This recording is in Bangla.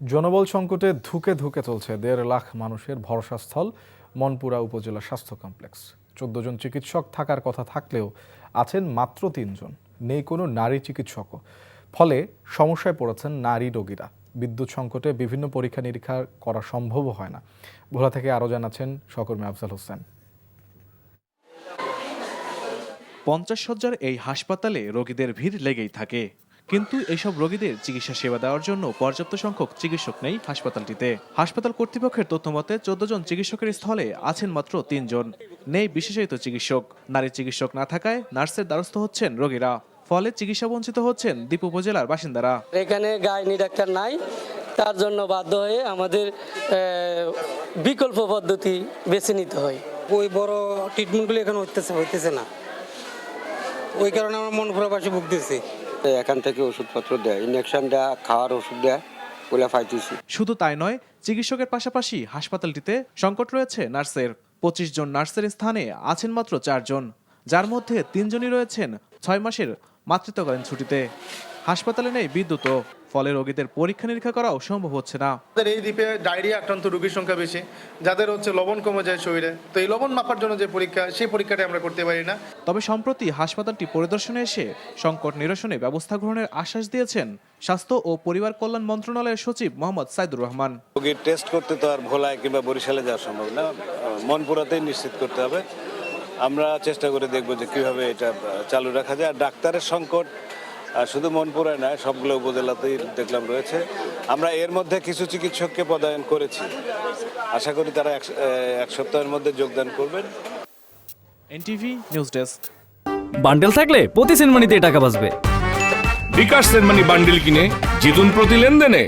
জনবল সংকটে ধুকে ধুকে চলছে ১.৫ লাখ মানুষের ভরসাস্থল মনপুরা উপজেলা স্বাস্থ্য কমপ্লেক্স। ১৪ জন চিকিৎসক থাকার কথা থাকলেও আছেন মাত্র ৩ জন, নেই কোনো নারী চিকিৎসকও। ফলে সমস্যায় পড়েছেন নারী রোগীরা। বিদ্যুৎ সংকটে বিভিন্ন পরীক্ষা নিরীক্ষা করা সম্ভবও হয় না। ভোলা থেকে আরও জানাচ্ছেন সহকর্মী আফজাল হোসেন। ৫০ শয্যার এই হাসপাতালে রোগীদের ভিড় লেগেই থাকে, কিন্তু এইসব রোগীদের চিকিৎসা সেবা দেওয়ার জন্য পর্যাপ্ত সংখ্যক চিকিৎসক নেই হাসপাতালটিতে। হাসপাতাল কর্তৃপক্ষের তথ্যমতে ১৪ জন চিকিৎসকের স্থলে আছেন মাত্র ৩ জন, নেই বিশেষায়িত চিকিৎসক। নারী চিকিৎসক না থাকায় নার্সের দ্বারস্থ হচ্ছেন রোগীরা, ফলে চিকিৎসা বঞ্চিত হচ্ছেন দ্বীপ উপজেলার বাসিন্দারা। এখানে গাইনি ডাক্তার নাই, তার জন্য বাধ্য হয়ে আমাদের বিকল্প পদ্ধতি বেছে নিতে হয়। ওই বড় ট্রিটমেন্টগুলো এখন হইতেছে না, ওই কারণে আমার মনপুরাবাসী ভুগতেছি। এখান থেকে ওষুধপত্র দেয়, ইনজেকশন দেয়, খাওয়ার ওষুধ দেয়, ওগুলা পাইতেছি। শুধু তাই নয়, চিকিৎসকের পাশাপাশি হাসপাতালটিতে সংকট রয়েছে নার্সের। ২৫ জন নার্সের স্থানে আছেন মাত্র ৪ জন, যার মধ্যে ৩ জনই রয়েছেন ৬ মাসের মাতৃত্বকালীন ছুটিতে। হাসপাতালে নেই বিদ্যুৎও, ফলে রোগীদের পরীক্ষা নিরীক্ষা করাও সম্ভব হচ্ছে না। এই দ্বীপে ডায়রিয়া আক্রান্ত রোগীর সংখ্যা বেশি, যাদের লবণ কমে যায় শরীরে, তো এই লবণ মাপার জন্য যে পরীক্ষা, সেই পরীক্ষাটা আমরা করতে পারি না। তবে সম্প্রতি হাসপাতালটি পরিদর্শনে এসে সংকট নিরসনে ব্যবস্থা গ্রহণের আশ্বাস দিয়েছেন স্বাস্থ্য ও পরিবার কল্যাণ মন্ত্রণালয়ের সচিব মোহাম্মদ সাইদুর রহমান। রোগীর টেস্ট করতে তো আর ভোলায় কিংবা বরিশালে যাওয়া সম্ভব না, মনপুরাতেই নিশ্চিত করতে হবে। আমরা চেষ্টা করে দেখব যে কিভাবে এটা চালু রাখা যায়। আর ডাক্তারের সংকট শুধু মনপুরায় নয়, সবগুলো উপজেলাতেই দেখলাম রয়েছে। আমরা এর মধ্যে কিছু চিকিৎসককে পদায়ন করেছি, আশা করি তারা এক সপ্তাহের মধ্যে যোগদান করবেন। NTV news desk. বান্ডেল থাকলে প্রতি সেনমানিতে টাকা বাঁচবে। বিকাশ সেনমানি বান্ডেল কিনে জিতুন প্রতি লেনদেনে।